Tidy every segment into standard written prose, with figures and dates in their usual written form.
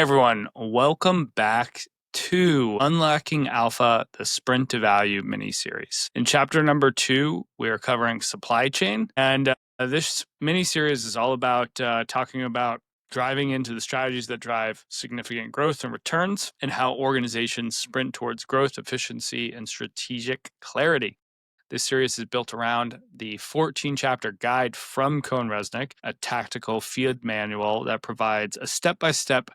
everyone, welcome back to Unlocking Alpha, the Sprint to Value mini-series. In chapter number 2, we are covering supply chain, and this mini-series is all about talking about driving into the strategies that drive significant growth and returns, and how organizations sprint towards growth, efficiency, and strategic clarity. This series is built around the 14-chapter guide from Cohn Resnick, a tactical field manual that provides a step-by-step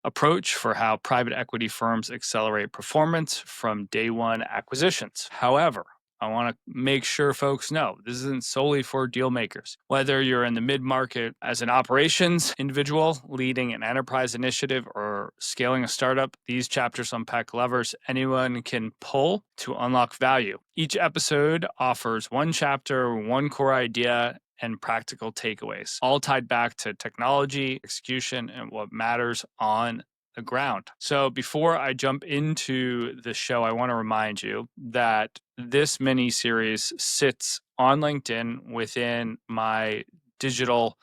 approach for how private equity firms accelerate performance from day one acquisitions. However, I want to make sure folks know this isn't solely for deal makers. Whether you're in the mid-market as an operations individual leading an enterprise initiative or scaling a startup, these chapters unpack levers anyone can pull to unlock value. Each episode offers one chapter, one core idea, and practical takeaways, all tied back to technology, execution, and what matters on the ground. So before I jump into the show, I want to remind you that this mini series sits on LinkedIn within my digital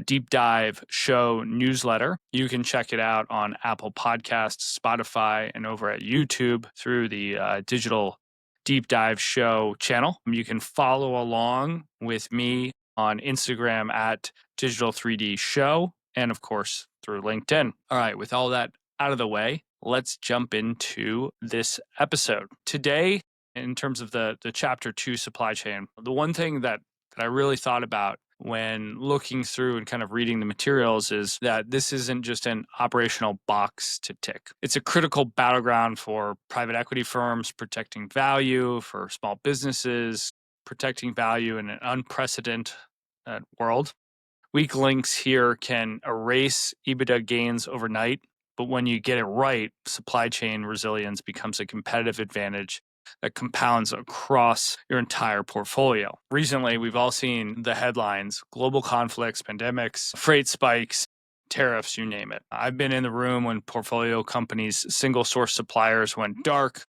deep dive show newsletter. You can check it out on Apple Podcasts, Spotify, and over at YouTube through the digital deep dive show channel. You can follow along with me on Instagram at digital3D show, and of course through LinkedIn. All right, with all that out of the way, let's jump into this episode. Today, in terms of the chapter 2 supply chain, the one thing that I really thought about when looking through and kind of reading the materials is that this isn't just an operational box to tick. It's a critical battleground for private equity firms protecting value, for small businesses protecting value in an unprecedented world. Weak links here can erase EBITDA gains overnight, but when you get it right, supply chain resilience becomes a competitive advantage that compounds across your entire portfolio. Recently, we've all seen the headlines: global conflicts, pandemics, freight spikes, tariffs, you name it. I've been in the room when portfolio companies' single source suppliers went dark,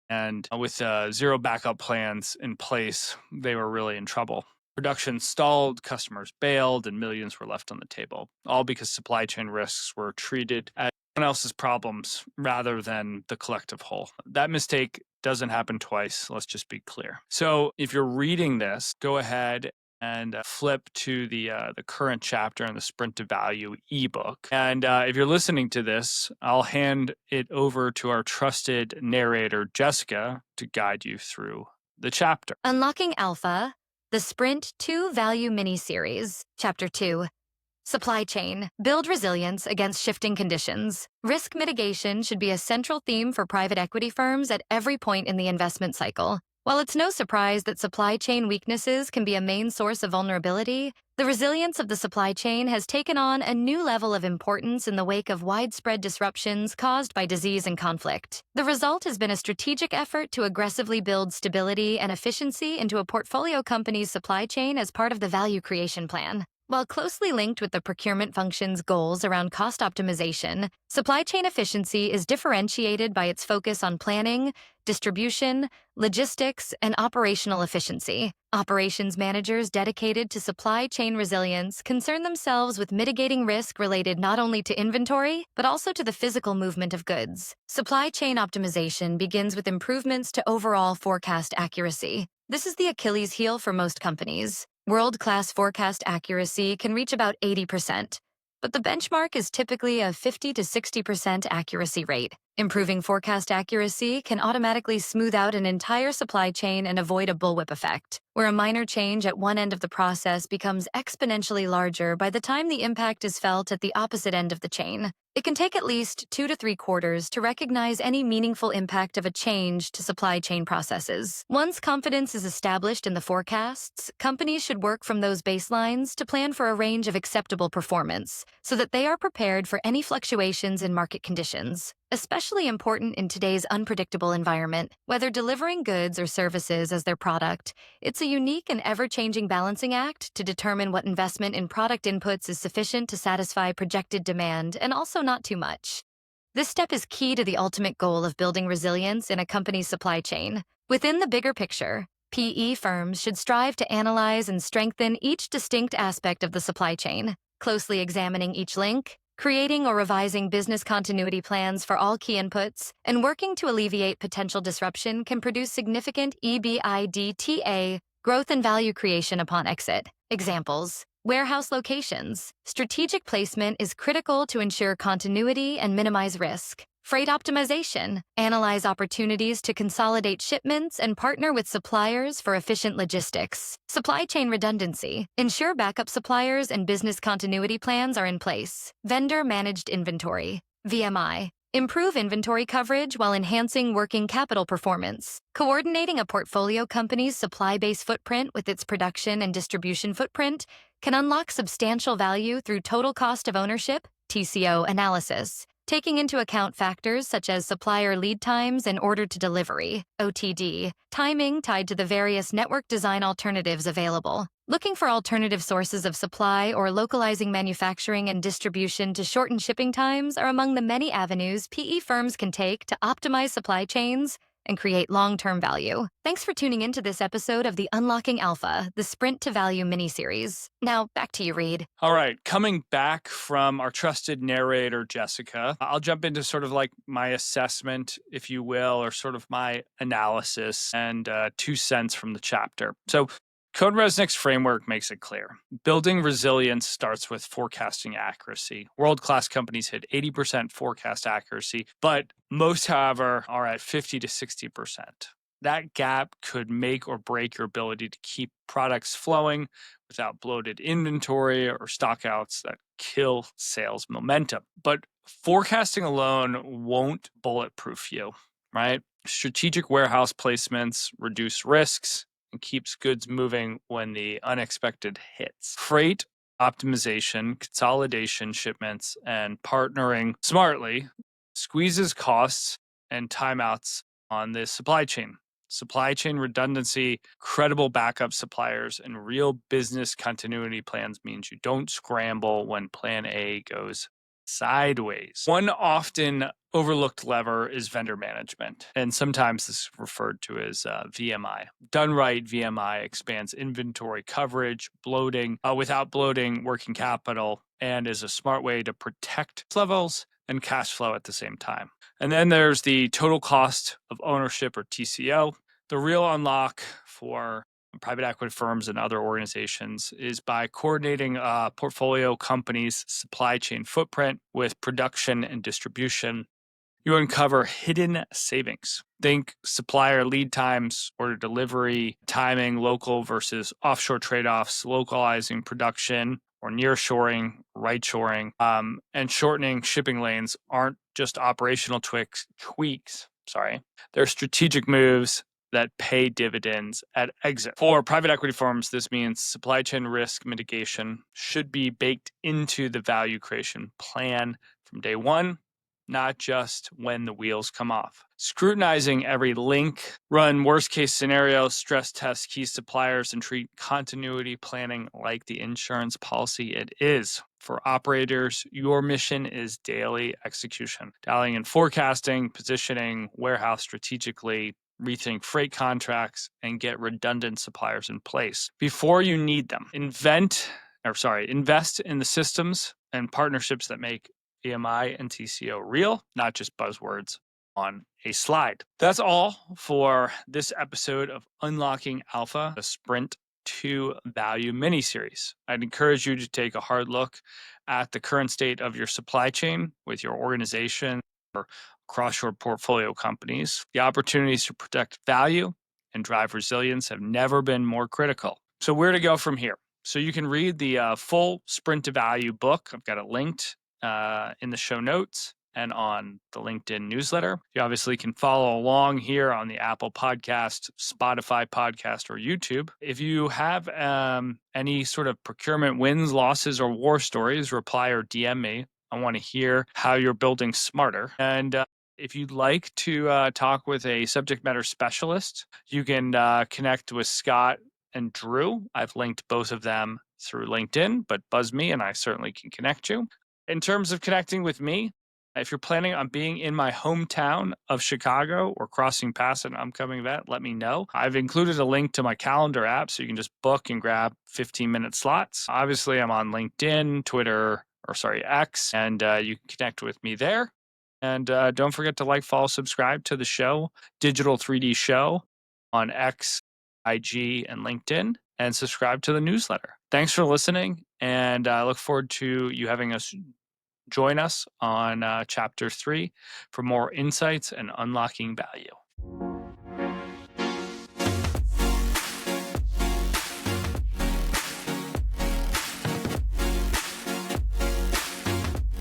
and with zero backup plans in place, they were really in trouble. Production stalled, customers bailed, and millions were left on the table, all because supply chain risks were treated as someone else's problems rather than the collective whole. That mistake doesn't happen twice, let's just be clear. So if you're reading this, go ahead and flip to the current chapter in the Sprint to Value ebook. And if you're listening to this, I'll hand it over to our trusted narrator, Jessica, to guide you through the chapter. Unlocking Alpha, the Sprint to Value mini-series, Chapter 2. Supply chain. Build resilience against shifting conditions. Risk mitigation should be a central theme for private equity firms at every point in the investment cycle. While it's no surprise that supply chain weaknesses can be a main source of vulnerability, the resilience of the supply chain has taken on a new level of importance in the wake of widespread disruptions caused by disease and conflict. The result has been a strategic effort to aggressively build stability and efficiency into a portfolio company's supply chain as part of the value creation plan. While closely linked with the procurement function's goals around cost optimization, supply chain efficiency is differentiated by its focus on planning, distribution, logistics, and operational efficiency. Operations managers dedicated to supply chain resilience concern themselves with mitigating risk related not only to inventory, but also to the physical movement of goods. Supply chain optimization begins with improvements to overall forecast accuracy. This is the Achilles heel for most companies. World-class forecast accuracy can reach about 80%, but the benchmark is typically a 50 to 60% accuracy rate. Improving forecast accuracy can automatically smooth out an entire supply chain and avoid a bullwhip effect, where a minor change at one end of the process becomes exponentially larger by the time the impact is felt at the opposite end of the chain. It can take at least 2 to 3 quarters to recognize any meaningful impact of a change to supply chain processes. Once confidence is established in the forecasts, companies should work from those baselines to plan for a range of acceptable performance, so that they are prepared for any fluctuations in market conditions. Especially important in today's unpredictable environment. Whether delivering goods or services as their product, it's a unique and ever-changing balancing act to determine what investment in product inputs is sufficient to satisfy projected demand and also not too much. This step is key to the ultimate goal of building resilience in a company's supply chain. Within the bigger picture, PE firms should strive to analyze and strengthen each distinct aspect of the supply chain, closely examining each link, creating or revising business continuity plans for all key inputs, and working to alleviate potential disruption can produce significant EBITDA, growth and value creation upon exit. Examples: warehouse locations. Strategic placement is critical to ensure continuity and minimize risk. Freight optimization. Analyze opportunities to consolidate shipments and partner with suppliers for efficient logistics. Supply chain redundancy. Ensure backup suppliers and business continuity plans are in place. Vendor managed inventory. VMI. Improve inventory coverage while enhancing working capital performance. Coordinating a portfolio company's supply base footprint with its production and distribution footprint can unlock substantial value through total cost of ownership, TCO analysis, taking into account factors such as supplier lead times and order to delivery, OTD, timing tied to the various network design alternatives available. Looking for alternative sources of supply or localizing manufacturing and distribution to shorten shipping times are among the many avenues PE firms can take to optimize supply chains and create long-term value. Thanks for tuning into this episode of the Unlocking Alpha, the Sprint to Value miniseries. Now, back to you, Reed. All right, coming back from our trusted narrator, Jessica, I'll jump into sort of like my assessment, if you will, or sort of my analysis and 2 cents from the chapter. So Code Resnick's framework makes it clear. Building resilience starts with forecasting accuracy. World-class companies hit 80% forecast accuracy, but most, however, are at 50 to 60%. That gap could make or break your ability to keep products flowing without bloated inventory or stockouts that kill sales momentum. But forecasting alone won't bulletproof you, right? Strategic warehouse placements reduce risks and keeps goods moving when the unexpected hits. Freight optimization, consolidation shipments, and partnering smartly squeezes costs and timeouts on the supply chain. Supply chain redundancy, credible backup suppliers, and real business continuity plans means you don't scramble when plan A goes sideways. One often overlooked lever is vendor management, and sometimes this is referred to as VMI. Done right, VMI expands inventory coverage, bloating without bloating working capital, and is a smart way to protect levels and cash flow at the same time. And then there's the total cost of ownership, or TCO. The real unlock for private equity firms and other organizations is by coordinating a portfolio company's supply chain footprint with production and distribution. You uncover hidden savings. Think supplier lead times, order delivery, timing, local versus offshore trade-offs, localizing production or nearshoring, right-shoring, and shortening shipping lanes aren't just operational tweaks. They're strategic moves that pay dividends at exit. For private equity firms, this means supply chain risk mitigation should be baked into the value creation plan from day one, not just when the wheels come off. Scrutinizing every link, run worst case scenarios, stress test key suppliers, and treat continuity planning like the insurance policy it is. For operators, your mission is daily execution, dialing in forecasting, positioning, warehouse strategically, rethink freight contracts, and get redundant suppliers in place before you need them. Invest in the systems and partnerships that make VMI and TCO real, not just buzzwords on a slide. That's all for this episode of Unlocking Alpha, the Sprint to Value miniseries. I'd encourage you to take a hard look at the current state of your supply chain with your organization or across your portfolio companies. The opportunities to protect value and drive resilience have never been more critical. So where to go from here? So you can read the full Sprint to Value book. I've got it linked in the show notes and on the LinkedIn newsletter. You obviously can follow along here on the Apple Podcast, Spotify Podcast, or YouTube. If you have any sort of procurement wins, losses, or war stories, reply or DM me. I want to hear how you're building smarter. And if you'd like to talk with a subject matter specialist, you can connect with Scott and Drew. I've linked both of them through LinkedIn, but buzz me and I certainly can connect you. In terms of connecting with me, if you're planning on being in my hometown of Chicago or crossing paths at an upcoming event, let me know. I've included a link to my calendar app so you can just book and grab 15-minute slots. Obviously, I'm on LinkedIn, Twitter, X, and you can connect with me there. And don't forget to like, follow, subscribe to the show, Digital 3D Show, on X, IG, and LinkedIn, and subscribe to the newsletter. Thanks for listening, and I look forward to you having us join us on Chapter 3 for more insights and unlocking value.